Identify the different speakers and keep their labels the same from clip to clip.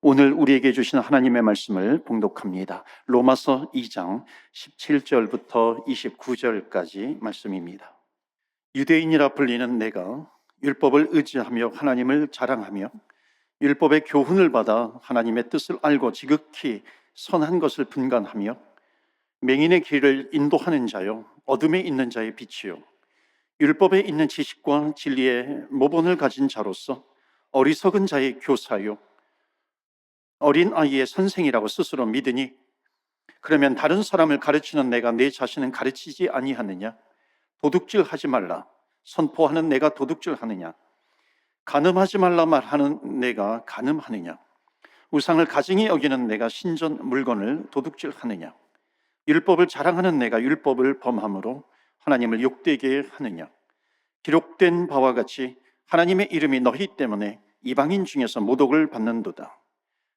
Speaker 1: 오늘 우리에게 주신 하나님의 말씀을 봉독합니다. 로마서 2장 17절부터 29절까지 말씀입니다. 유대인이라 불리는 내가 율법을 의지하며 하나님을 자랑하며 율법의 교훈을 받아 하나님의 뜻을 알고 지극히 선한 것을 분간하며 맹인의 길을 인도하는 자요 어둠에 있는 자의 빛이요 율법에 있는 지식과 진리의 모본을 가진 자로서 어리석은 자의 교사요 어린 아이의 선생이라고 스스로 믿으니 그러면 다른 사람을 가르치는 내가 내 자신은 가르치지 아니하느냐? 도둑질하지 말라 선포하는 내가 도둑질하느냐? 간음하지 말라 말하는 내가 간음하느냐? 우상을 가증히 여기는 내가 신전 물건을 도둑질하느냐? 율법을 자랑하는 내가 율법을 범함으로 하나님을 욕되게 하느냐? 기록된 바와 같이 하나님의 이름이 너희 때문에 이방인 중에서 모독을 받는도다.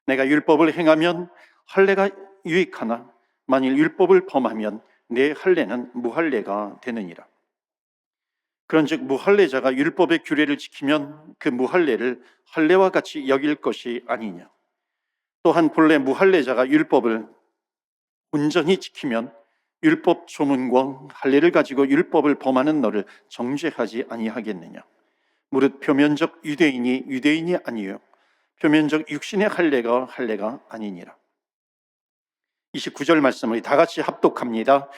Speaker 1: 내가 율법을 행하면 할례가 유익하나 만일 율법을 범하면 내 할례는 무할례가 되느니라. 그런즉 무할례자가 율법의 규례를 지키면 그 무할례를 할례와 같이 여길 것이 아니냐. 또한 본래 무할례자가 율법을 온전히 지키면 율법 조문과 할례를 가지고 율법을 범하는 너를 정죄하지 아니하겠느냐. 무릇 표면적 유대인이 아니요 표면적 육신의 할례가 아니니라. 29절 말씀을 다 같이 합독합니다.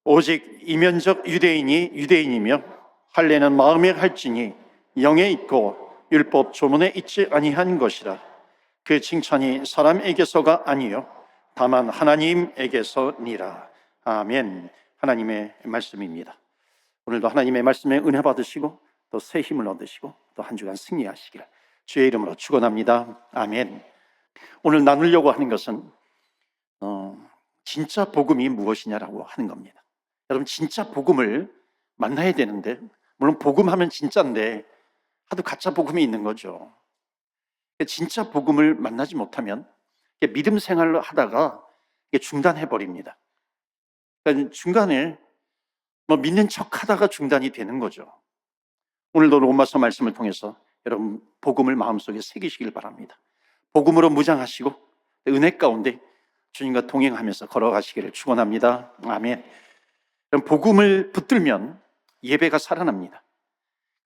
Speaker 1: 오직 이면적 유대인이 유대인이며 할례는 마음에 할지니 영에 있고 율법 조문에 있지 아니한 것이라. 그 칭찬이 사람에게서가 아니요 다만 하나님에게서니라. 아멘. 하나님의 말씀입니다. 오늘도 하나님의 말씀에 은혜 받으시고 또 새 힘을 얻으시고 또 한 주간 승리하시기를 주의 이름으로 축원합니다. 아멘. 오늘 나누려고 하는 것은 진짜 복음이 무엇이냐라고 하는 겁니다. 여러분, 진짜 복음을 만나야 되는데, 물론 복음하면 진짜인데 하도 가짜 복음이 있는 거죠. 진짜 복음을 만나지 못하면 믿음 생활을 하다가 중단해 버립니다. 그러니까 중간에 믿는 척하다가 중단이 되는 거죠. 오늘도 로마서 말씀을 통해서 여러분 복음을 마음속에 새기시길 바랍니다. 복음으로 무장하시고 은혜 가운데 주님과 동행하면서 걸어가시기를 축원합니다. 아멘. 복음을 붙들면 예배가 살아납니다.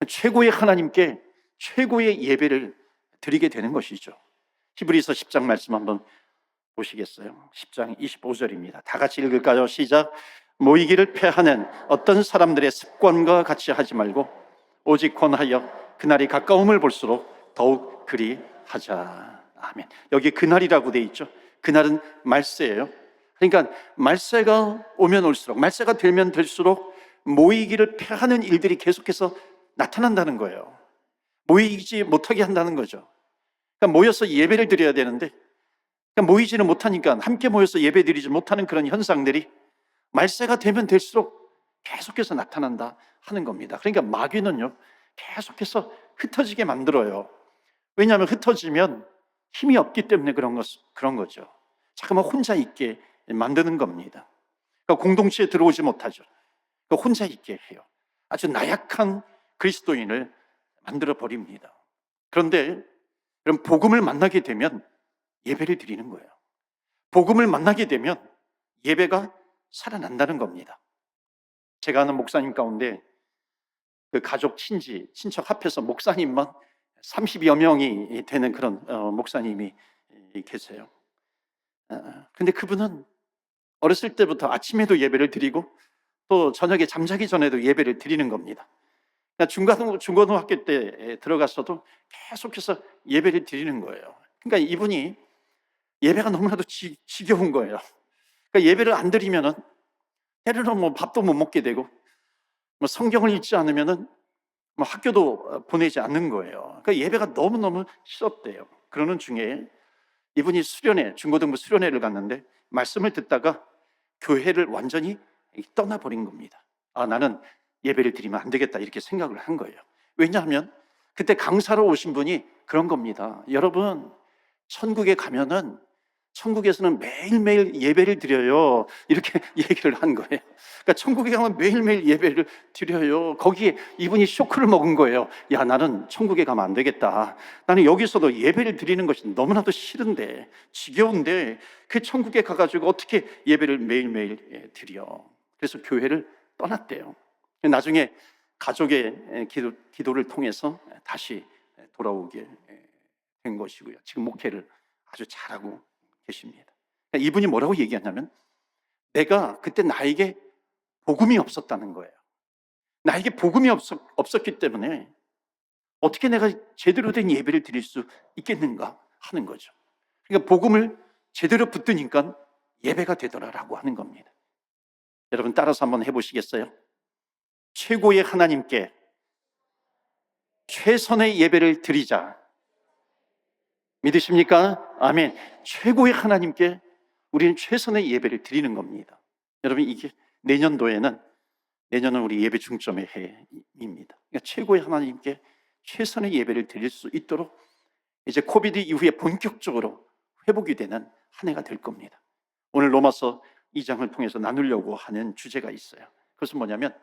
Speaker 1: 최고의 하나님께 최고의 예배를 드리게 되는 것이죠. 히브리서 10장 말씀 한번 보시겠어요? 10장 25절입니다. 다 같이 읽을까요? 시작. 모이기를 패하는 어떤 사람들의 습관과 같이 하지 말고 오직 권하여 그날이 가까움을 볼수록 더욱 그리 하자. 아멘. 여기 그날이라고 돼 있죠. 그날은 말세예요. 그러니까 말세가 오면 올수록, 말세가 되면 될수록 모이기를 패하는 일들이 계속해서 나타난다는 거예요. 모이지 못하게 한다는 거죠. 그러니까 모여서 예배를 드려야 되는데 그러니까 모이지는 못하니까, 함께 모여서 예배 드리지 못하는 그런 현상들이 말세가 되면 될수록 계속해서 나타난다 하는 겁니다. 그러니까 마귀는요 계속해서 흩어지게 만들어요. 왜냐하면 흩어지면 힘이 없기 때문에 그런 거죠. 잠깐만 혼자 있게 만드는 겁니다. 그러니까 공동체에 들어오지 못하죠. 그러니까 혼자 있게 해요. 아주 나약한 그리스도인을 만들어 버립니다. 그런데 그럼 복음을 만나게 되면 예배를 드리는 거예요. 복음을 만나게 되면 예배가 살아난다는 겁니다. 제가 아는 목사님 가운데 그 가족, 친척 합해서 목사님만 30여 명이 되는 그런 목사님이 계세요. 근데 그분은 어렸을 때부터 아침에도 예배를 드리고 또 저녁에 잠자기 전에도 예배를 드리는 겁니다. 중고등학교 때 들어가서도 계속해서 예배를 드리는 거예요. 그러니까 이분이 예배가 너무나도 지겨운 거예요. 그러니까 예배를 안 드리면은 때로는 밥도 못 먹게 되고 성경을 읽지 않으면은 학교도 보내지 않는 거예요. 그러니까 예배가 너무너무 싫었대요. 그러는 중에 이분이 중고등부 수련회를 갔는데 말씀을 듣다가 교회를 완전히 떠나버린 겁니다. 나는 예배를 드리면 안 되겠다 이렇게 생각을 한 거예요. 왜냐하면 그때 강사로 오신 분이 그런 겁니다. 여러분, 천국에 가면은 천국에서는 매일매일 예배를 드려요. 이렇게 얘기를 한 거예요. 그러니까 천국에 가면 매일매일 예배를 드려요. 거기에 이분이 쇼크를 먹은 거예요. 야, 나는 천국에 가면 안 되겠다. 나는 여기서도 예배를 드리는 것이 너무나도 싫은데, 지겨운데 그 천국에 가가지고 어떻게 예배를 매일매일 드려. 그래서 교회를 떠났대요. 나중에 가족의 기도를 통해서 다시 돌아오게 된 것이고요. 지금 목회를 아주 잘하고 계십니다. 이분이 뭐라고 얘기하냐면, 내가 그때 나에게 복음이 없었다는 거예요. 나에게 복음이 없었기 때문에 어떻게 내가 제대로 된 예배를 드릴 수 있겠는가 하는 거죠. 그러니까 복음을 제대로 붙드니까 예배가 되더라라고 하는 겁니다. 여러분 따라서 한번 해보시겠어요? 최고의 하나님께 최선의 예배를 드리자. 믿으십니까? 아멘. 최고의 하나님께 우리는 최선의 예배를 드리는 겁니다. 여러분, 이게 내년은 우리 예배 중점의 해입니다. 그러니까 최고의 하나님께 최선의 예배를 드릴 수 있도록 이제 코비드 이후에 본격적으로 회복이 되는 한 해가 될 겁니다. 오늘 로마서 2장을 통해서 나누려고 하는 주제가 있어요. 그것은 뭐냐면,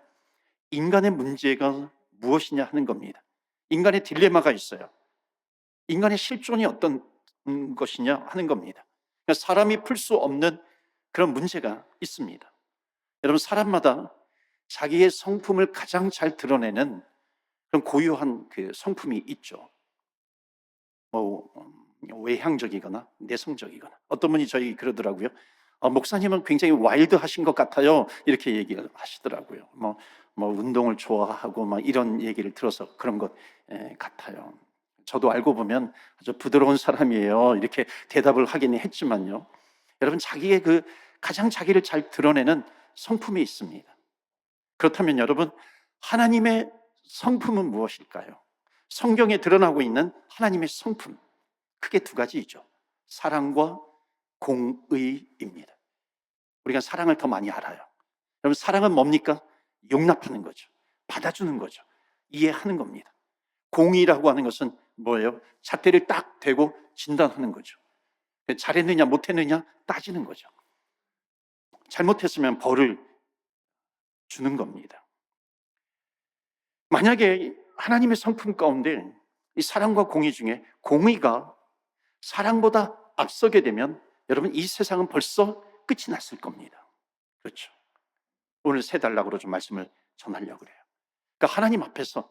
Speaker 1: 인간의 문제가 무엇이냐 하는 겁니다. 인간의 딜레마가 있어요. 인간의 실존이 어떤 것이냐 하는 겁니다. 그러니까 사람이 풀 수 없는 그런 문제가 있습니다. 여러분, 사람마다 자기의 성품을 가장 잘 드러내는 그런 고유한 그 성품이 있죠. 외향적이거나 내성적이거나. 어떤 분이 저희 그러더라고요. 목사님은 굉장히 와일드하신 것 같아요. 이렇게 얘기를 하시더라고요. 운동을 좋아하고 이런 얘기를 들어서 그런 것 같아요. 저도 알고 보면 아주 부드러운 사람이에요. 이렇게 대답을 하긴 했지만요. 여러분, 자기의 가장 자기를 잘 드러내는 성품이 있습니다. 그렇다면 여러분, 하나님의 성품은 무엇일까요? 성경에 드러나고 있는 하나님의 성품, 크게 두 가지이죠. 사랑과 공의입니다. 우리가 사랑을 더 많이 알아요. 여러분, 사랑은 뭡니까? 용납하는 거죠. 받아주는 거죠. 이해하는 겁니다. 공의라고 하는 것은 뭐예요? 잣대를 딱 대고 진단하는 거죠. 잘했느냐 못했느냐 따지는 거죠. 잘못했으면 벌을 주는 겁니다. 만약에 하나님의 성품 가운데 이 사랑과 공의 중에 공의가 사랑보다 앞서게 되면 여러분, 이 세상은 벌써 끝이 났을 겁니다. 그렇죠. 오늘 세 단락으로 좀 말씀을 전하려고 그래요. 그러니까 하나님 앞에서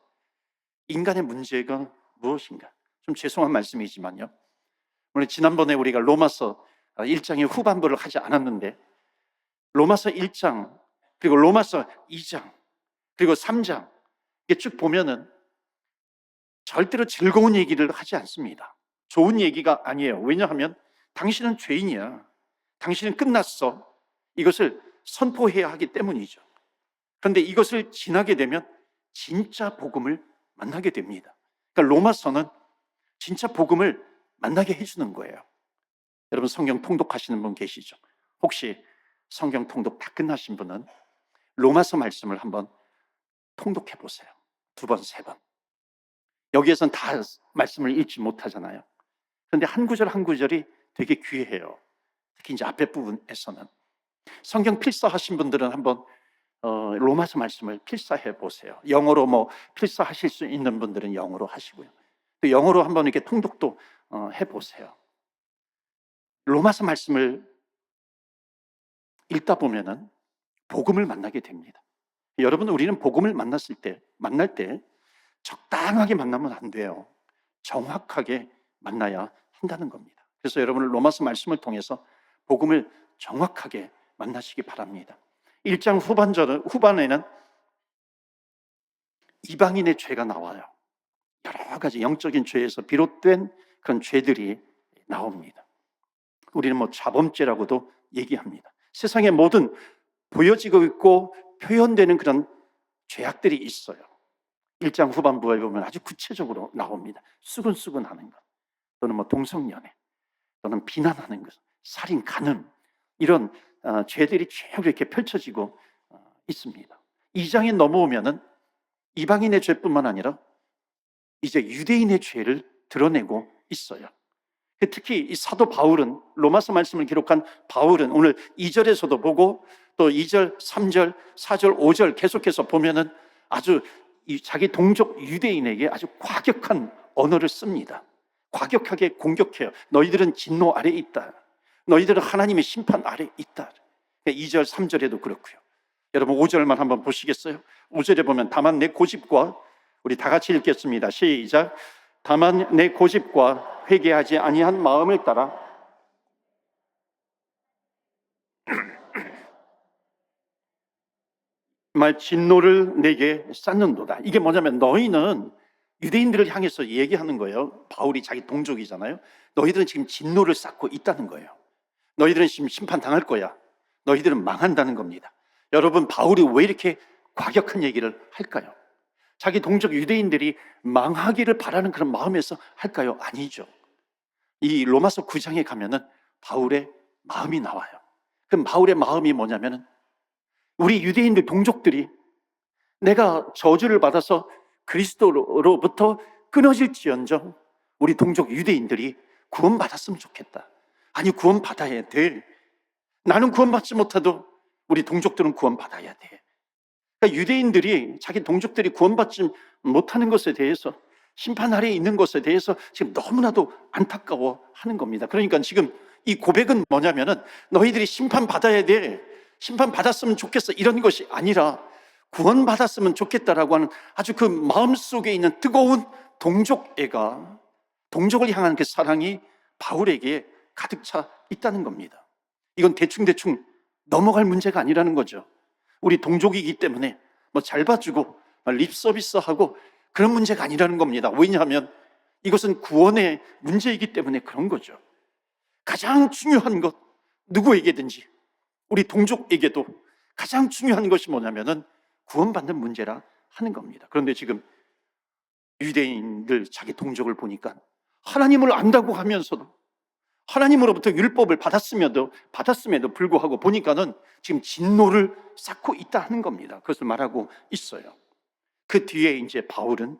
Speaker 1: 인간의 문제가 무엇인가? 좀 죄송한 말씀이지만요, 오늘 지난번에 우리가 로마서 1장의 후반부를 하지 않았는데, 로마서 1장 그리고 로마서 2장 그리고 3장 이게 쭉 보면은 절대로 즐거운 얘기를 하지 않습니다. 좋은 얘기가 아니에요. 왜냐하면 당신은 죄인이야, 당신은 끝났어, 이것을 선포해야 하기 때문이죠. 그런데 이것을 지나게 되면 진짜 복음을 만나게 됩니다. 그러니까 로마서는 진짜 복음을 만나게 해주는 거예요. 여러분, 성경 통독하시는 분 계시죠? 혹시 성경 통독 다 끝나신 분은 로마서 말씀을 한번 통독해 보세요. 2번, 3번. 여기에선 다 말씀을 읽지 못하잖아요. 그런데 한 구절 한 구절이 되게 귀해요. 특히 이제 앞에 부분에서는. 성경 필사하신 분들은 한번 로마서 말씀을 필사해 보세요. 영어로 필사하실 수 있는 분들은 영어로 하시고요. 또 영어로 한번 이렇게 통독도 해 보세요. 로마서 말씀을 읽다 보면은 복음을 만나게 됩니다. 여러분, 우리는 복음을 만날 때 적당하게 만나면 안 돼요. 정확하게 만나야 한다는 겁니다. 그래서 여러분, 로마서 말씀을 통해서 복음을 정확하게 만나시기 바랍니다. 1장 후반에는 이방인의 죄가 나와요. 여러 가지 영적인 죄에서 비롯된 그런 죄들이 나옵니다. 우리는 자범죄라고도 얘기합니다. 세상의 모든 보여지고 있고 표현되는 그런 죄악들이 있어요. 1장 후반부에 보면 아주 구체적으로 나옵니다. 수근수근 하는 것, 또는 동성연애, 또는 비난하는 것, 살인, 간음, 이런 죄들이 쭉 이렇게 펼쳐지고 있습니다. 2장에 넘어오면은 이방인의 죄뿐만 아니라 이제 유대인의 죄를 드러내고 있어요. 특히 이 사도 바울은, 로마서 말씀을 기록한 바울은 오늘 2절에서도 보고 또 2절, 3절, 4절, 5절 계속해서 보면은 아주 자기 동족 유대인에게 아주 과격한 언어를 씁니다. 과격하게 공격해요. 너희들은 진노 아래에 있다. 너희들은 하나님의 심판 아래에 있다. 2절, 3절에도 그렇고요. 여러분 5절만 한번 보시겠어요? 5절에 보면 다만 내 고집과, 우리 다 같이 읽겠습니다. 시작. 다만 내 고집과 회개하지 아니한 마음을 따라 말 진노를 내게 쌓는도다. 이게 뭐냐면 너희는, 유대인들을 향해서 얘기하는 거예요. 바울이 자기 동족이잖아요. 너희들은 지금 진노를 쌓고 있다는 거예요. 너희들은 지금 심판당할 거야. 너희들은 망한다는 겁니다. 여러분, 바울이 왜 이렇게 과격한 얘기를 할까요? 자기 동족 유대인들이 망하기를 바라는 그런 마음에서 할까요? 아니죠. 이 로마서 9장에 가면은 바울의 마음이 나와요. 그 바울의 마음이 뭐냐면은, 우리 유대인들 동족들이 내가 저주를 받아서 그리스도로부터 끊어질지언정 우리 동족 유대인들이 구원받았으면 좋겠다. 아니, 구원받아야 돼. 나는 구원받지 못해도 우리 동족들은 구원받아야 돼. 그러니까 유대인들이, 자기 동족들이 구원받지 못하는 것에 대해서, 심판 아래에 있는 것에 대해서 지금 너무나도 안타까워하는 겁니다. 그러니까 지금 이 고백은 뭐냐면은, 너희들이 심판받아야 돼, 심판받았으면 좋겠어, 이런 것이 아니라 구원받았으면 좋겠다라고 하는 아주 그 마음속에 있는 뜨거운 동족애가, 동족을 향한 그 사랑이 바울에게 가득 차 있다는 겁니다. 이건 대충대충 넘어갈 문제가 아니라는 거죠. 우리 동족이기 때문에 뭐 잘 봐주고 립서비스하고 그런 문제가 아니라는 겁니다. 왜냐하면 이것은 구원의 문제이기 때문에 그런 거죠. 가장 중요한 것, 누구에게든지, 우리 동족에게도 가장 중요한 것이 뭐냐면은 구원받는 문제라 하는 겁니다. 그런데 지금 유대인들 자기 동족을 보니까 하나님을 안다고 하면서도, 하나님으로부터 율법을 받았음에도 불구하고 보니까는 지금 진노를 쌓고 있다 하는 겁니다. 그것을 말하고 있어요. 그 뒤에 이제 바울은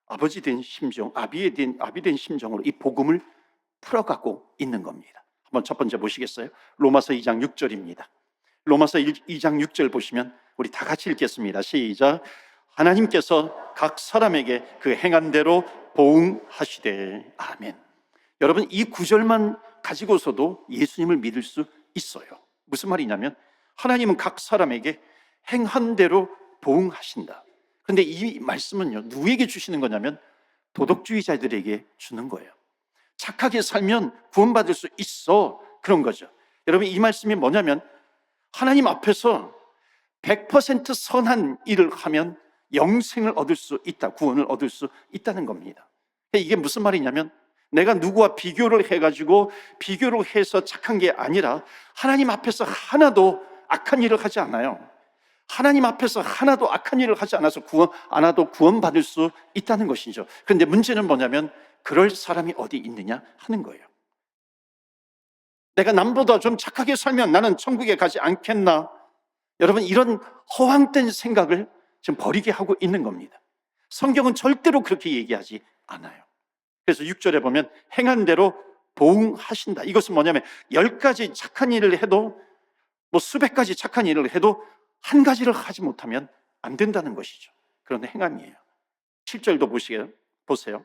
Speaker 1: 아버지 된 심정, 아비 된 심정으로 이 복음을 풀어가고 있는 겁니다. 한번 첫 번째 보시겠어요? 로마서 2장 6절입니다. 로마서 2장 6절 보시면 우리 다 같이 읽겠습니다. 시작. 하나님께서 각 사람에게 그 행한 대로 보응하시되. 아멘. 여러분, 이 구절만 가지고서도 예수님을 믿을 수 있어요. 무슨 말이냐면, 하나님은 각 사람에게 행한 대로 보응하신다. 그런데 이 말씀은요, 누구에게 주시는 거냐면 도덕주의자들에게 주는 거예요. 착하게 살면 구원받을 수 있어, 그런 거죠. 여러분, 이 말씀이 뭐냐면, 하나님 앞에서 100% 선한 일을 하면 영생을 얻을 수 있다, 구원을 얻을 수 있다는 겁니다. 이게 무슨 말이냐면, 내가 누구와 비교를 해가지고 비교를 해서 착한 게 아니라 하나님 앞에서 하나도 악한 일을 하지 않아요. 하나님 앞에서 하나도 악한 일을 하지 않아서 구원받을 수 있다는 것이죠. 그런데 문제는 뭐냐면, 그럴 사람이 어디 있느냐 하는 거예요. 내가 남보다 좀 착하게 살면 나는 천국에 가지 않겠나? 여러분, 이런 허황된 생각을 지금 버리게 하고 있는 겁니다. 성경은 절대로 그렇게 얘기하지 않아요. 그래서 6절에 보면 행한 대로 보응하신다. 이것은 뭐냐면 10가지 착한 일을 해도, 뭐 수백 가지 착한 일을 해도 한 가지를 하지 못하면 안 된다는 것이죠. 그런 행함이에요. 7절도 보세요.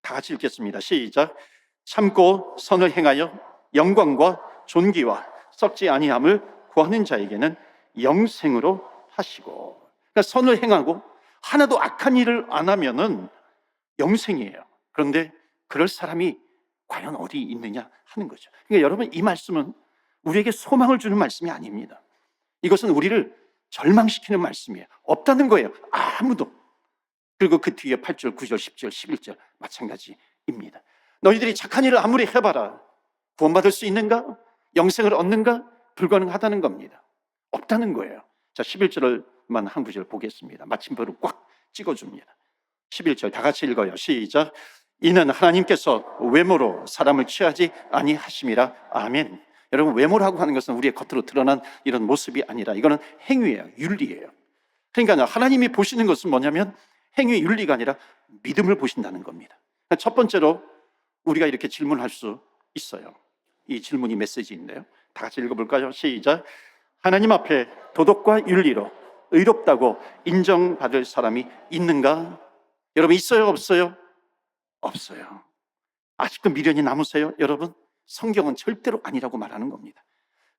Speaker 1: 다 같이 읽겠습니다. 시작. 참고 선을 행하여 영광과 존귀와 썩지 아니함을 구하는 자에게는 영생으로 하시고. 그러니까 선을 행하고 하나도 악한 일을 안 하면은 영생이에요. 그런데 그럴 사람이 과연 어디 있느냐 하는 거죠. 그러니까 여러분, 이 말씀은 우리에게 소망을 주는 말씀이 아닙니다. 이것은 우리를 절망시키는 말씀이에요. 없다는 거예요, 아무도. 그리고 그 뒤에 8절, 9절, 10절, 11절 마찬가지입니다. 너희들이 착한 일을 아무리 해봐라, 구원받을 수 있는가? 영생을 얻는가? 불가능하다는 겁니다. 없다는 거예요. 자, 11절만 한 구절 보겠습니다. 마침표를 꽉 찍어줍니다. 11절 다 같이 읽어요. 시작. 이는 하나님께서 외모로 사람을 취하지 아니하심이라. 아멘. 여러분, 외모라고 하는 것은 우리의 겉으로 드러난 이런 모습이 아니라 이거는 행위예요, 윤리예요. 그러니까 하나님이 보시는 것은 뭐냐면 행위, 윤리가 아니라 믿음을 보신다는 겁니다. 첫 번째로 우리가 이렇게 질문할 수 있어요. 이 질문이 메시지인데요. 다 같이 읽어볼까요? 시작. 하나님 앞에 도덕과 윤리로 의롭다고 인정받을 사람이 있는가? 여러분, 있어요, 없어요? 없어요. 아직도 미련이 남으세요? 여러분, 성경은 절대로 아니라고 말하는 겁니다.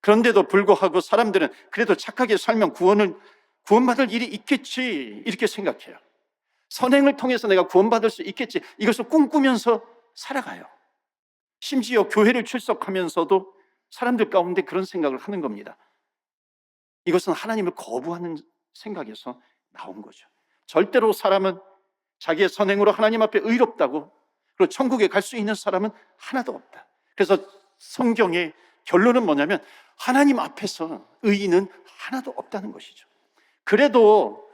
Speaker 1: 그런데도 불구하고 사람들은 그래도 착하게 살면 구원받을 일이 있겠지, 이렇게 생각해요. 선행을 통해서 내가 구원받을 수 있겠지, 이것을 꿈꾸면서 살아가요. 심지어 교회를 출석하면서도 사람들 가운데 그런 생각을 하는 겁니다. 이것은 하나님을 거부하는 생각에서 나온 거죠. 절대로 사람은 자기의 선행으로 하나님 앞에 의롭다고, 그리고 천국에 갈 수 있는 사람은 하나도 없다. 그래서 성경의 결론은 뭐냐면 하나님 앞에서 의인은 하나도 없다는 것이죠. 그래도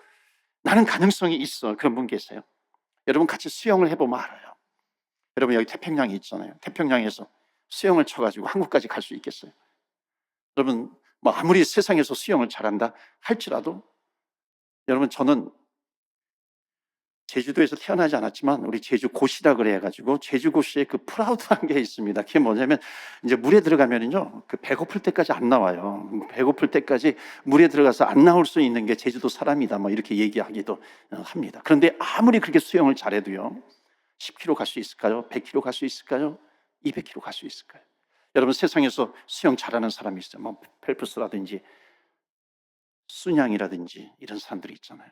Speaker 1: 나는 가능성이 있어. 그런 분 계세요? 여러분, 같이 수영을 해보면 알아요. 여러분, 여기 태평양이 있잖아요. 태평양에서 수영을 쳐가지고 한국까지 갈 수 있겠어요? 여러분, 뭐 아무리 세상에서 수영을 잘한다 할지라도, 여러분, 저는 제주도에서 태어나지 않았지만 우리 제주고시라 그래가지고 제주고시에 그 프라우드한 게 있습니다. 그게 뭐냐면 이제 물에 들어가면은요, 그 배고플 때까지 안 나와요. 배고플 때까지 물에 들어가서 안 나올 수 있는 게 제주도 사람이다, 뭐 이렇게 얘기하기도 합니다. 그런데 아무리 그렇게 수영을 잘해도요, 10km 갈 수 있을까요? 100km 갈 수 있을까요? 200km 갈 수 있을까요? 여러분, 세상에서 수영 잘하는 사람이 있어요. 뭐 펠프스라든지 순양이라든지 이런 사람들이 있잖아요.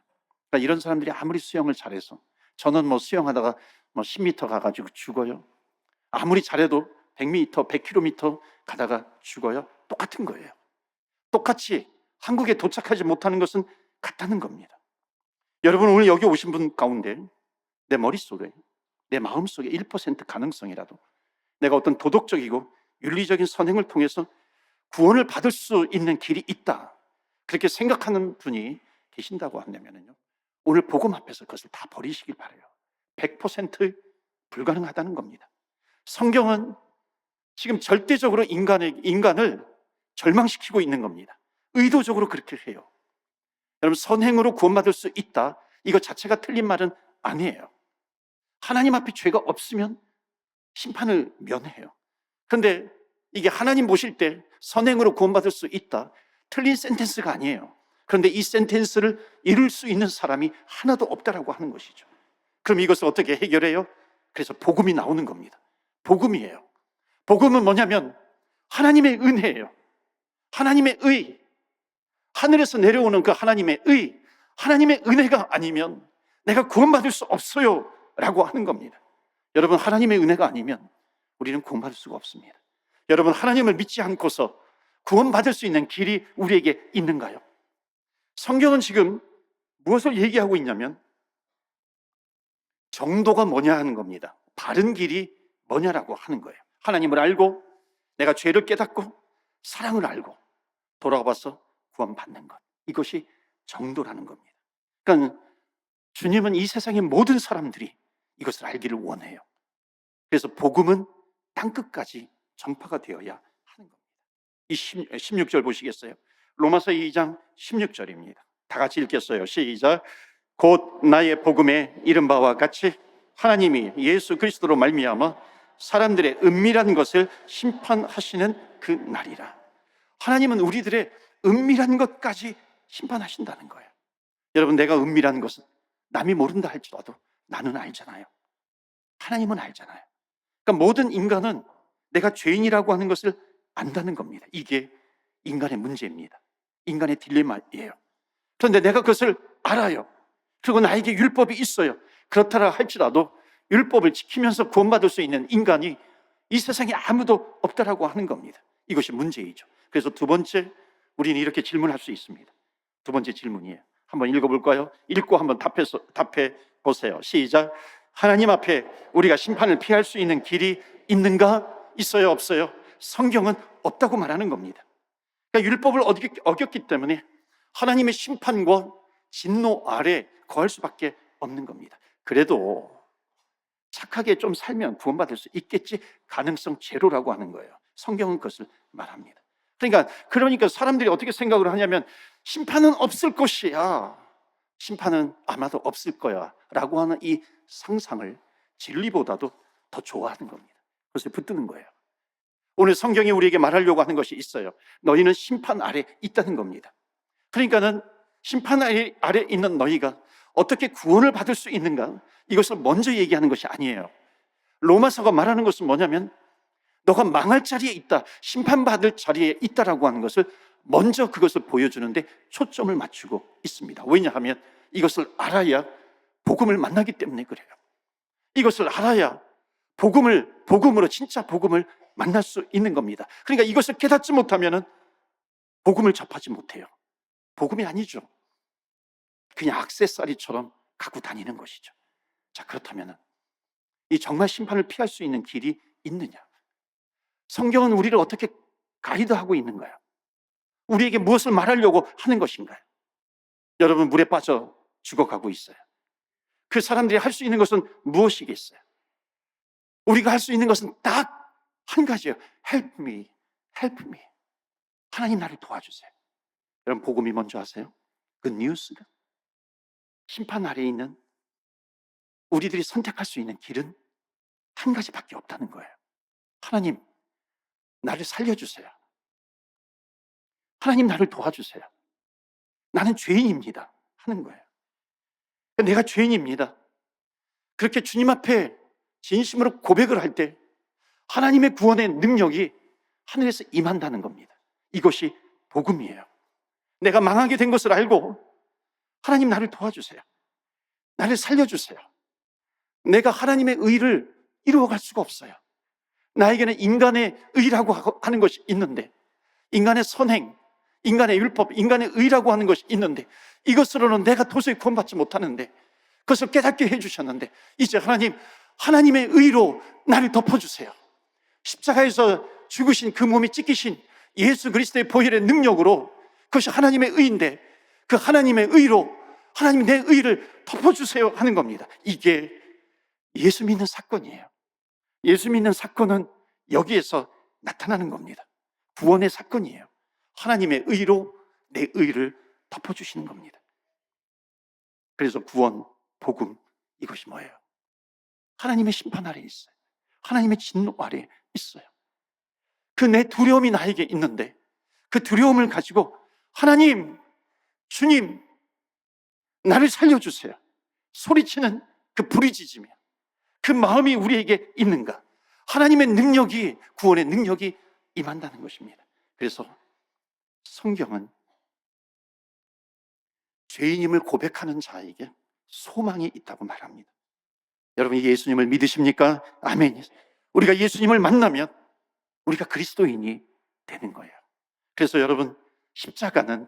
Speaker 1: 그러니까 이런 사람들이 아무리 수영을 잘해서, 저는 뭐 수영하다가 뭐 10m 가가지고 죽어요. 아무리 잘해도 100m, 100km 가다가 죽어요. 똑같은 거예요. 똑같이 한국에 도착하지 못하는 것은 같다는 겁니다. 여러분, 오늘 여기 오신 분 가운데 내 머릿속에, 내 마음속에 1% 가능성이라도 내가 어떤 도덕적이고 윤리적인 선행을 통해서 구원을 받을 수 있는 길이 있다, 그렇게 생각하는 분이 계신다고 한다면요, 오늘 복음 앞에서 그것을 다 버리시길 바라요. 100% 불가능하다는 겁니다. 성경은 지금 절대적으로 인간을 절망시키고 있는 겁니다. 의도적으로 그렇게 해요. 여러분, 선행으로 구원받을 수 있다, 이거 자체가 틀린 말은 아니에요. 하나님 앞에 죄가 없으면 심판을 면해요. 그런데 이게 하나님 보실 때 선행으로 구원받을 수 있다, 틀린 센텐스가 아니에요. 그런데 이 센텐스를 이룰 수 있는 사람이 하나도 없다라고 하는 것이죠. 그럼 이것을 어떻게 해결해요? 그래서 복음이 나오는 겁니다. 복음이에요. 복음은 뭐냐면 하나님의 은혜예요. 하나님의 의, 하늘에서 내려오는 그 하나님의 의, 하나님의 은혜가 아니면 내가 구원받을 수 없어요 라고 하는 겁니다. 여러분, 하나님의 은혜가 아니면 우리는 구원받을 수가 없습니다. 여러분, 하나님을 믿지 않고서 구원받을 수 있는 길이 우리에게 있는가요? 성경은 지금 무엇을 얘기하고 있냐면 정도가 뭐냐 하는 겁니다. 바른 길이 뭐냐라고 하는 거예요. 하나님을 알고 내가 죄를 깨닫고 사랑을 알고 돌아가서 구원받는 것, 이것이 정도라는 겁니다. 그러니까 주님은 이 세상의 모든 사람들이 이것을 알기를 원해요. 그래서 복음은 땅끝까지 전파가 되어야 하는 겁니다. 이 16절 보시겠어요? 로마서 2장 16절입니다. 다 같이 읽겠어요. 시작. 곧 나의 복음에 이른 바와 같이 하나님이 예수 그리스도로 말미암아 사람들의 은밀한 것을 심판하시는 그 날이라. 하나님은 우리들의 은밀한 것까지 심판하신다는 거예요. 여러분, 내가 은밀한 것은 남이 모른다 할지라도 나는 알잖아요. 하나님은 알잖아요. 그러니까 모든 인간은 내가 죄인이라고 하는 것을 안다는 겁니다. 이게 인간의 문제입니다. 인간의 딜레마예요. 그런데 내가 그것을 알아요. 그리고 나에게 율법이 있어요. 그렇다라 할지라도 율법을 지키면서 구원받을 수 있는 인간이 이 세상에 아무도 없다라고 하는 겁니다. 이것이 문제이죠. 그래서 두 번째, 우리는 이렇게 질문할 수 있습니다. 두 번째 질문이에요. 한번 읽어볼까요? 읽고 한번 답해 보세요. 시작. 하나님 앞에 우리가 심판을 피할 수 있는 길이 있는가? 있어요, 없어요? 성경은 없다고 말하는 겁니다. 그러니까 율법을 어겼기 때문에 하나님의 심판과 진노 아래 거할 수밖에 없는 겁니다. 그래도 착하게 좀 살면 구원받을 수 있겠지, 가능성 제로라고 하는 거예요. 성경은 그것을 말합니다. 그러니까 사람들이 어떻게 생각을 하냐면 심판은 없을 것이야, 심판은 아마도 없을 거야 라고 하는 이 상상을 진리보다도 더 좋아하는 겁니다. 그것을 붙드는 거예요. 오늘 성경이 우리에게 말하려고 하는 것이 있어요. 너희는 심판 아래 있다는 겁니다. 그러니까는 심판 아래 있는 너희가 어떻게 구원을 받을 수 있는가, 이것을 먼저 얘기하는 것이 아니에요. 로마서가 말하는 것은 뭐냐면 너가 망할 자리에 있다, 심판받을 자리에 있다라고 하는 것을 먼저 그것을 보여주는데 초점을 맞추고 있습니다. 왜냐하면 이것을 알아야 복음을 만나기 때문에 그래요. 이것을 알아야 복음으로 진짜 복음을 만날 수 있는 겁니다. 그러니까 이것을 깨닫지 못하면 복음을 접하지 못해요. 복음이 아니죠. 그냥 액세서리처럼 갖고 다니는 것이죠. 자, 그렇다면 이 정말 심판을 피할 수 있는 길이 있느냐? 성경은 우리를 어떻게 가이드하고 있는가요? 우리에게 무엇을 말하려고 하는 것인가요? 여러분, 물에 빠져 죽어가고 있어요. 그 사람들이 할 수 있는 것은 무엇이겠어요? 우리가 할 수 있는 것은 딱 한 가지예요. Help me, help me. 하나님, 나를 도와주세요. 여러분, 복음이 먼저 하세요. 그 뉴스가 심판 아래에 있는 우리들이 선택할 수 있는 길은 한 가지밖에 없다는 거예요. 하나님, 나를 살려주세요. 하나님, 나를 도와주세요. 나는 죄인입니다 하는 거예요. 내가 죄인입니다. 그렇게 주님 앞에 진심으로 고백을 할 때 하나님의 구원의 능력이 하늘에서 임한다는 겁니다. 이것이 복음이에요. 내가 망하게 된 것을 알고 하나님, 나를 도와주세요. 나를 살려주세요. 내가 하나님의 의를 이루어갈 수가 없어요. 나에게는 인간의 의라고 하는 것이 있는데, 인간의 선행, 인간의 율법, 인간의 의라고 하는 것이 있는데, 이것으로는 내가 도저히 구원받지 못하는데 그것을 깨닫게 해주셨는데, 이제 하나님의 의로 나를 덮어주세요. 십자가에서 죽으신 그 몸이 찢기신 예수 그리스도의 보혈의 능력으로, 그것이 하나님의 의인데 그 하나님의 의로 하나님 내 의를 덮어주세요 하는 겁니다. 이게 예수 믿는 사건이에요. 예수 믿는 사건은 여기에서 나타나는 겁니다. 구원의 사건이에요. 하나님의 의로 내 의를 덮어주시는 겁니다. 그래서 구원, 복음, 이것이 뭐예요? 하나님의 심판 아래에 있어요. 하나님의 진노 아래에 있어요. 그 내 두려움이 나에게 있는데 그 두려움을 가지고 하나님, 주님, 나를 살려주세요 소리치는 그 부르짖으며 그 마음이 우리에게 있는가? 하나님의 능력이, 구원의 능력이 임한다는 것입니다. 그래서 성경은 죄인임을 고백하는 자에게 소망이 있다고 말합니다. 여러분이 예수님을 믿으십니까? 아멘. 우리가 예수님을 만나면 우리가 그리스도인이 되는 거예요. 그래서 여러분, 십자가는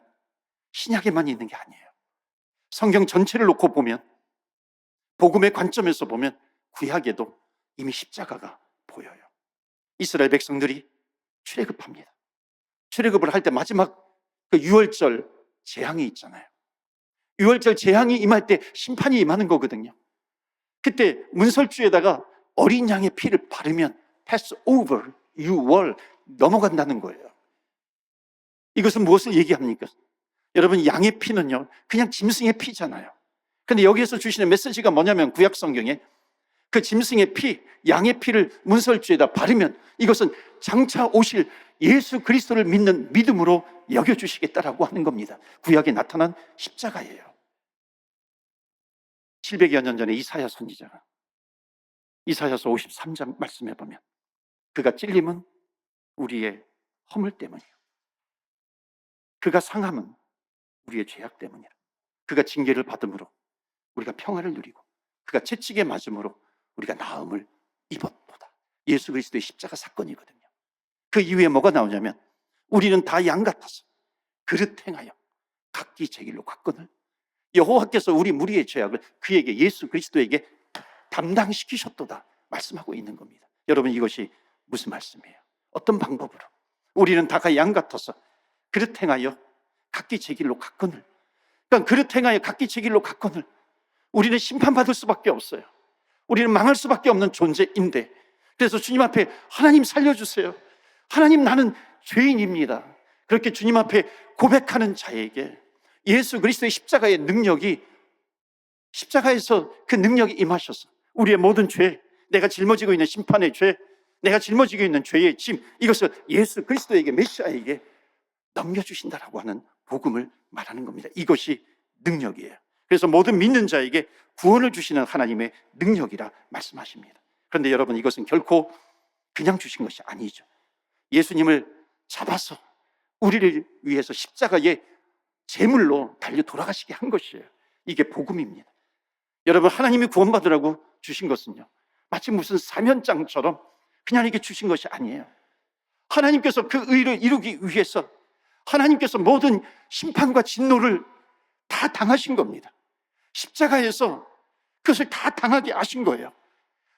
Speaker 1: 신약에만 있는 게 아니에요. 성경 전체를 놓고 보면, 복음의 관점에서 보면 구약에도 이미 십자가가 보여요. 이스라엘 백성들이 출애굽합니다. 출애굽을 할 때 마지막 그 유월절 재앙이 있잖아요. 유월절 재앙이 임할 때 심판이 임하는 거거든요. 그때 문설주에다가 어린 양의 피를 바르면 pass over, 유월, 넘어간다는 거예요. 이것은 무엇을 얘기합니까? 여러분, 양의 피는요 그냥 짐승의 피잖아요. 근데 여기에서 주시는 메시지가 뭐냐면, 구약 성경에 그 짐승의 피, 양의 피를 문설주에다 바르면 이것은 장차 오실 예수 그리스도를 믿는 믿음으로 여겨주시겠다라고 하는 겁니다. 구약에 나타난 십자가예요. 700여 년 전에 이사야 선지자가 이사야서 53장 말씀해 보면, 그가 찔림은 우리의 허물 때문이요, 그가 상함은 우리의 죄악 때문이라. 그가 징계를 받음으로 우리가 평화를 누리고 그가 채찍에 맞음으로 우리가 나음을 입었도다. 예수 그리스도의 십자가 사건이거든요. 그 이후에 뭐가 나오냐면, 우리는 다 양 같아서 그릇 행하여 각기 제 길로 갔거늘 여호와께서 우리 무리의 죄악을 그에게, 예수 그리스도에게 담당시키셨도다 말씀하고 있는 겁니다. 여러분, 이것이 무슨 말씀이에요? 어떤 방법으로? 우리는 다가 양 같아서 그릇 행하여 각기 제 길로 갔거늘. 그러니까 그릇 행하여 각기 제 길로 갔거늘, 우리는 심판받을 수밖에 없어요. 우리는 망할 수밖에 없는 존재인데, 그래서 주님 앞에 하나님 살려주세요, 하나님 나는 죄인입니다, 그렇게 주님 앞에 고백하는 자에게 예수 그리스도의 십자가의 능력이, 십자가에서 그 능력이 임하셔서 우리의 모든 죄, 내가 짊어지고 있는 심판의 죄, 내가 짊어지고 있는 죄의 짐, 이것을 예수 그리스도에게, 메시아에게 넘겨주신다라고 하는 복음을 말하는 겁니다. 이것이 능력이에요. 그래서 모든 믿는 자에게 구원을 주시는 하나님의 능력이라 말씀하십니다. 그런데 여러분, 이것은 결코 그냥 주신 것이 아니죠. 예수님을 잡아서 우리를 위해서 십자가에 제물로 달려 돌아가시게 한 것이에요. 이게 복음입니다. 여러분, 하나님이 구원받으라고 주신 것은요, 마치 무슨 사면장처럼 그냥 이게 주신 것이 아니에요. 하나님께서 그 의를 이루기 위해서 하나님께서 모든 심판과 진노를 다 당하신 겁니다. 십자가에서 그것을 다 당하게 하신 거예요.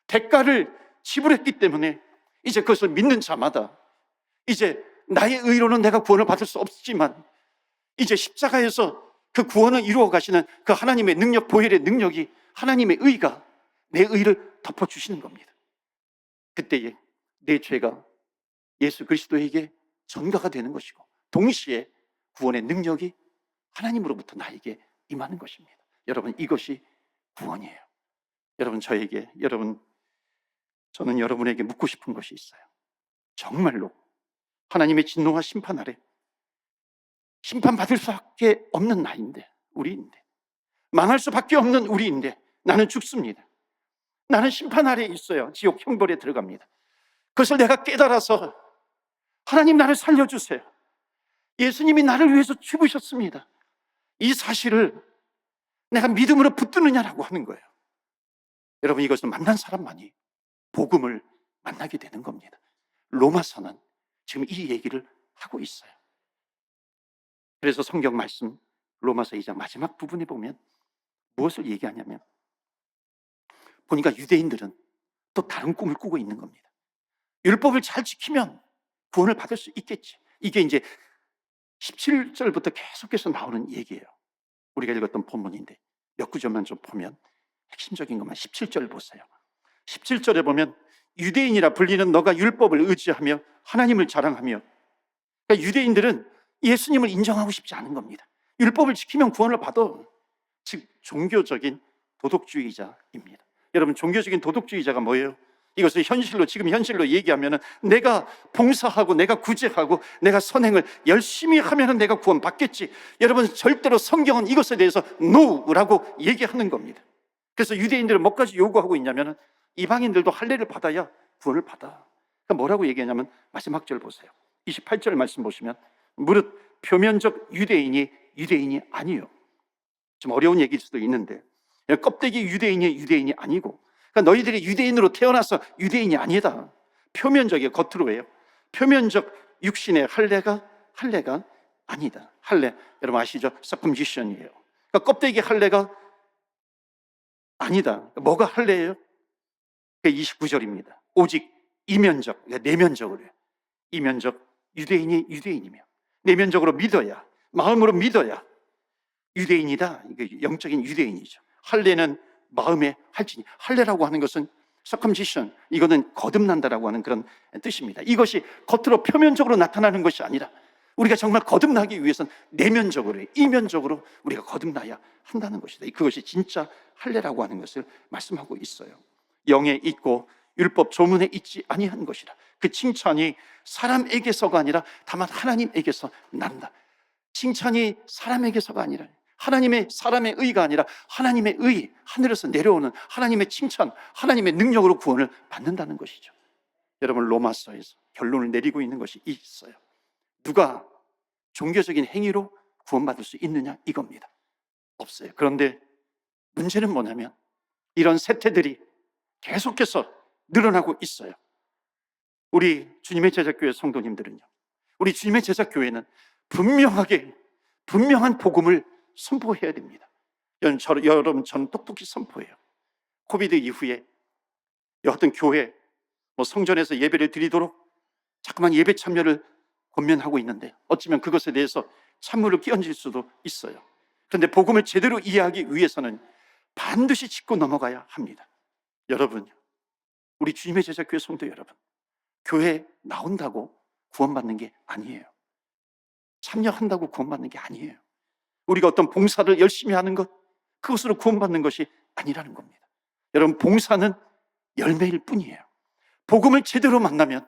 Speaker 1: 대가를 지불했기 때문에 이제 그것을 믿는 자마다 이제 나의 의로는 내가 구원을 받을 수 없지만 이제 십자가에서 그 구원을 이루어 가시는 그 하나님의 능력, 보혈의 능력이, 하나님의 의가 내 의를 덮어주시는 겁니다. 그때에 내 죄가 예수 그리스도에게 전가가 되는 것이고 동시에 구원의 능력이 하나님으로부터 나에게 임하는 것입니다. 여러분, 이것이 구원이에요. 여러분, 저는 여러분에게 묻고 싶은 것이 있어요. 정말로 하나님의 진노와 심판 아래 심판받을 수밖에 없는 나인데, 우리인데, 망할 수밖에 없는 우리인데 나는 죽습니다. 나는 심판 아래에 있어요. 지옥 형벌에 들어갑니다. 그것을 내가 깨달아서 하나님, 나를 살려주세요. 예수님이 나를 위해서 죽으셨습니다. 이 사실을 내가 믿음으로 붙드느냐라고 하는 거예요. 여러분, 이것은 만난 사람만이 복음을 만나게 되는 겁니다. 로마서는 지금 이 얘기를 하고 있어요. 그래서 성경 말씀 로마서 2장 마지막 부분에 보면 무엇을 얘기하냐면, 보니까 유대인들은 또 다른 꿈을 꾸고 있는 겁니다. 율법을 잘 지키면 구원을 받을 수 있겠지. 이게 이제 17절부터 계속해서 나오는 얘기예요. 우리가 읽었던 본문인데 몇 구절만 좀 보면 핵심적인 것만 17절 보세요. 17절에 보면 유대인이라 불리는 너가 율법을 의지하며 하나님을 자랑하며, 그러니까 유대인들은 예수님을 인정하고 싶지 않은 겁니다. 율법을 지키면 구원을 받아. 즉 종교적인 도덕주의자입니다. 여러분, 종교적인 도덕주의자가 뭐예요? 이것을 지금 현실로 얘기하면 내가 봉사하고 내가 구제하고 내가 선행을 열심히 하면 내가 구원 받겠지. 여러분, 절대로 성경은 이것에 대해서 NO라고 얘기하는 겁니다. 그래서 유대인들은 뭐까지 요구하고 있냐면 이방인들도 할례를 받아야 구원을 받아. 그러니까 뭐라고 얘기하냐면 마지막 절 보세요. 28절 말씀 보시면 무릇 표면적 유대인이 아니요. 좀 어려운 얘기일 수도 있는데 껍데기 유대인이 아니고, 그러니까 너희들이 유대인으로 태어나서 유대인이 아니다. 표면적이에요. 겉으로예요. 표면적 육신의 할례가 아니다. 할례, 여러분 아시죠? circumcision이에요. 그러니까 껍데기 할례가 아니다. 뭐가 할례예요? 29절입니다. 오직 이면적, 그러니까 내면적으로, 이면적 유대인이며 내면적으로 믿어야, 마음으로 믿어야 유대인이다. 이게 영적인 유대인이죠. 할례는 마음의 할지니, 할례라고 하는 것은 circumcision, 이거는 거듭난다라고 하는 그런 뜻입니다. 이것이 겉으로 표면적으로 나타나는 것이 아니라 우리가 정말 거듭나기 위해서는 내면적으로, 이면적으로 우리가 거듭나야 한다는 것이다. 그것이 진짜 할례라고 하는 것을 말씀하고 있어요. 영에 있고 율법 조문에 있지 아니한 것이라. 그 칭찬이 사람에게서가 아니라 다만 하나님에게서 난다. 칭찬이 사람에게서가 아니라 사람의 의가 아니라 하나님의 의, 하늘에서 내려오는 하나님의 칭찬, 하나님의 능력으로 구원을 받는다는 것이죠. 여러분, 로마서에서 결론을 내리고 있는 것이 있어요. 누가 종교적인 행위로 구원받을 수 있느냐, 이겁니다. 없어요. 그런데 문제는 뭐냐면 이런 세태들이 계속해서 늘어나고 있어요. 우리 주님의 제자교회 성도님들은요, 우리 주님의 제자교회는 분명한 복음을 선포해야 됩니다. 여러분, 저는 똑똑히 선포해요. 코비드 이후에 어떤 교회 성전에서 예배를 드리도록 자꾸만 예배 참여를 권면하고 있는데 어쩌면 그것에 대해서 찬물을 끼얹을 수도 있어요. 그런데 복음을 제대로 이해하기 위해서는 반드시 짚고 넘어가야 합니다. 여러분, 우리 주님의 제자교회 성도 여러분, 교회 나온다고 구원받는 게 아니에요. 참여한다고 구원받는 게 아니에요. 우리가 어떤 봉사를 열심히 하는 것, 그것으로 구원받는 것이 아니라는 겁니다. 여러분, 봉사는 열매일 뿐이에요. 복음을 제대로 만나면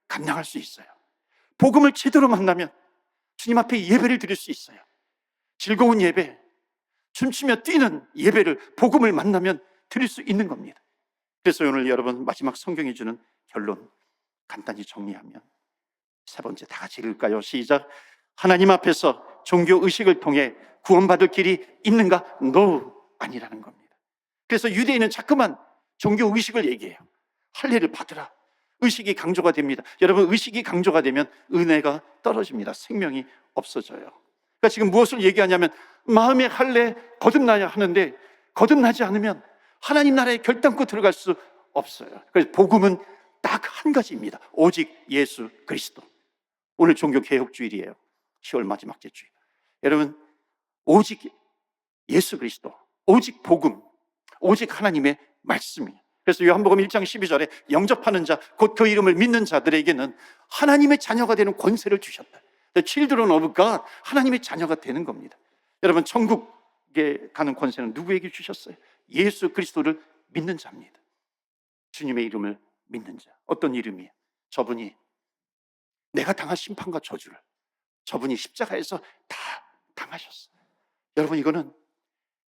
Speaker 1: 감당할 수 있어요. 복음을 제대로 만나면 주님 앞에 예배를 드릴 수 있어요. 즐거운 예배, 춤추며 뛰는 예배를 복음을 만나면 드릴 수 있는 겁니다. 그래서 오늘 여러분 마지막 성경이 주는 결론 간단히 정리하면 세 번째 다 같이 읽을까요? 시작. 하나님 앞에서 종교 의식을 통해 구원받을 길이 있는가? No, 아니라는 겁니다. 그래서 유대인은 자꾸만 종교 의식을 얘기해요. 할례를 받으라. 의식이 강조가 됩니다. 여러분, 의식이 강조가 되면 은혜가 떨어집니다. 생명이 없어져요. 그러니까 지금 무엇을 얘기하냐면 마음의 할례 거듭나야 하는데 거듭나지 않으면 하나님 나라에 결단코 들어갈 수 없어요. 그래서 복음은 딱 한 가지입니다. 오직 예수 그리스도. 오늘 종교개혁주일이에요. 10월 마지막 주일. 여러분, 오직 예수 그리스도, 오직 복음, 오직 하나님의 말씀이에요. 그래서 요한복음 1장 12절에 영접하는 자, 곧 그 이름을 믿는 자들에게는 하나님의 자녀가 되는 권세를 주셨다. The children of God, 하나님의 자녀가 되는 겁니다. 여러분, 천국에 가는 권세는 누구에게 주셨어요? 예수 그리스도를 믿는 자입니다. 주님의 이름을 믿는 자. 어떤 이름이에요? 저분이 내가 당할 심판과 저주를 저분이 십자가에서 다 당하셨어요. 여러분, 이거는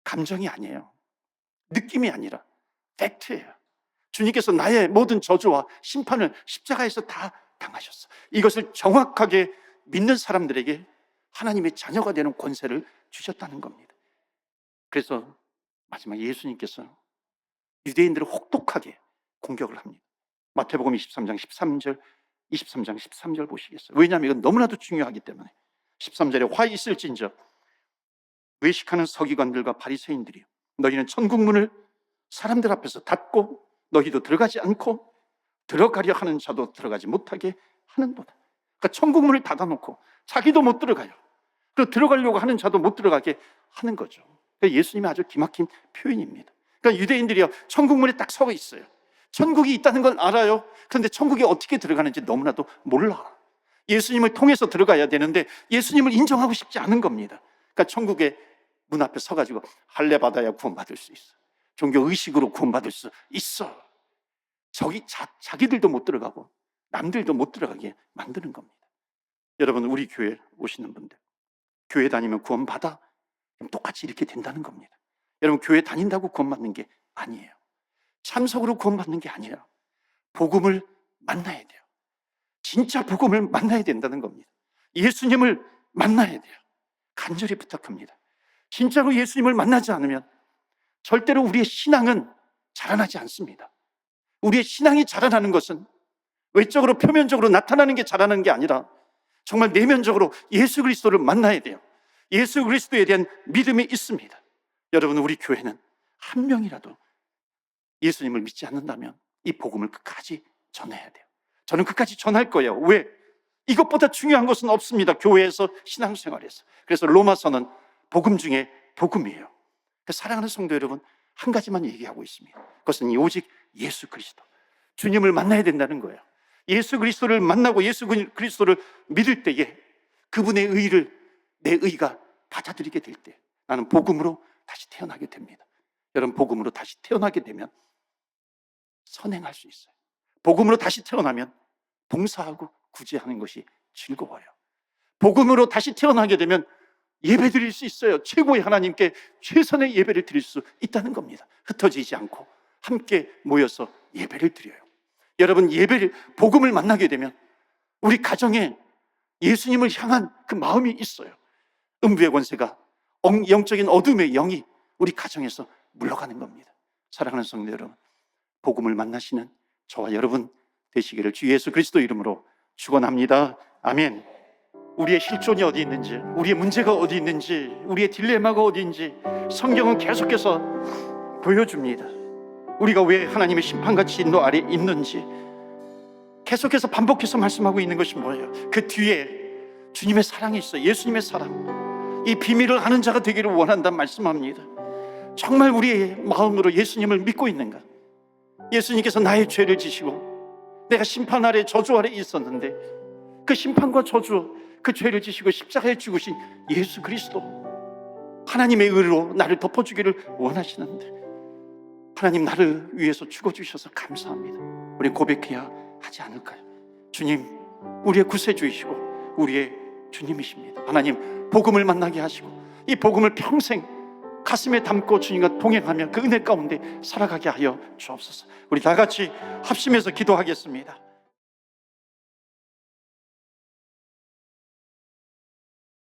Speaker 1: 감정이 아니에요. 느낌이 아니라 팩트예요. 주님께서 나의 모든 저주와 심판을 십자가에서 다 당하셨어요. 이것을 정확하게 믿는 사람들에게 하나님의 자녀가 되는 권세를 주셨다는 겁니다. 그래서 마지막에 예수님께서 유대인들을 혹독하게 공격을 합니다. 마태복음 23장 13절, 23장 13절 보시겠어요? 왜냐하면 이건 너무나도 중요하기 때문에. 13절에 화 있을진저 외식하는 서기관들과 바리새인들이요, 너희는 천국문을 사람들 앞에서 닫고 너희도 들어가지 않고 들어가려 하는 자도 들어가지 못하게 하는도다. 그러니까 천국문을 닫아놓고 자기도 못 들어가요. 그리고 들어가려고 하는 자도 못 들어가게 하는 거죠. 그러니까 예수님의 아주 기막힌 표현입니다. 그러니까 유대인들이요, 천국문에 딱 서 있어요. 천국이 있다는 걸 알아요. 그런데 천국에 어떻게 들어가는지 너무나도 몰라. 예수님을 통해서 들어가야 되는데 예수님을 인정하고 싶지 않은 겁니다. 그러니까 천국의 문 앞에 서가지고 할례 받아야 구원받을 수 있어. 종교 의식으로 구원받을 수 있어. 자기들도 못 들어가고 남들도 못 들어가게 만드는 겁니다. 여러분, 우리 교회 오시는 분들, 교회 다니면 구원받아? 그럼 똑같이 이렇게 된다는 겁니다. 여러분, 교회 다닌다고 구원받는 게 아니에요. 참석으로 구원받는 게 아니라 복음을 만나야 돼요. 진짜 복음을 만나야 된다는 겁니다. 예수님을 만나야 돼요. 간절히 부탁합니다. 진짜로 예수님을 만나지 않으면 절대로 우리의 신앙은 자라나지 않습니다. 우리의 신앙이 자라나는 것은 외적으로 표면적으로 나타나는 게 자라나는 게 아니라 정말 내면적으로 예수 그리스도를 만나야 돼요. 예수 그리스도에 대한 믿음이 있습니다. 여러분, 우리 교회는 한 명이라도 예수님을 믿지 않는다면 이 복음을 끝까지 전해야 돼요. 저는 끝까지 전할 거예요. 왜? 이것보다 중요한 것은 없습니다. 교회에서, 신앙생활에서. 그래서 로마서는 복음 중에 복음이에요. 사랑하는 성도 여러분, 한 가지만 얘기하고 있습니다. 그것은 오직 예수 그리스도, 주님을 만나야 된다는 거예요. 예수 그리스도를 만나고 예수 그리스도를 믿을 때에 그분의 의를 내 의가 받아들이게 될 때 나는 복음으로 다시 태어나게 됩니다. 여러분, 복음으로 다시 태어나게 되면 선행할 수 있어요. 복음으로 다시 태어나면 봉사하고 구제하는 것이 즐거워요. 복음으로 다시 태어나게 되면 예배 드릴 수 있어요. 최고의 하나님께 최선의 예배를 드릴 수 있다는 겁니다. 흩어지지 않고 함께 모여서 예배를 드려요. 여러분, 복음을 만나게 되면 우리 가정에 예수님을 향한 그 마음이 있어요. 음부의 권세가, 영적인 어둠의 영이 우리 가정에서 물러가는 겁니다. 사랑하는 성도 여러분, 복음을 만나시는 저와 여러분 되시기를 주 예수 그리스도 이름으로 축원합니다. 아멘. 우리의 실존이 어디 있는지, 우리의 문제가 어디 있는지, 우리의 딜레마가 어디인지 성경은 계속해서 보여줍니다. 우리가 왜 하나님의 심판과 진노 아래 있는지 계속해서 반복해서 말씀하고 있는 것이 뭐예요? 그 뒤에 주님의 사랑이 있어요. 예수님의 사랑. 이 비밀을 아는 자가 되기를 원한다 말씀합니다. 정말 우리의 마음으로 예수님을 믿고 있는가? 예수님께서 나의 죄를 지시고 내가 심판 아래 저주 아래 있었는데 그 심판과 저주, 그 죄를 지시고 십자가에 죽으신 예수 그리스도, 하나님의 의로 나를 덮어주기를 원하시는데 하나님, 나를 위해서 죽어주셔서 감사합니다. 우리 고백해야 하지 않을까요? 주님, 우리의 구세주이시고 우리의 주님이십니다. 하나님, 복음을 만나게 하시고 이 복음을 평생 가슴에 담고 주님과 동행하며 그 은혜 가운데 살아가게 하여 주옵소서. 우리 다 같이 합심해서 기도하겠습니다.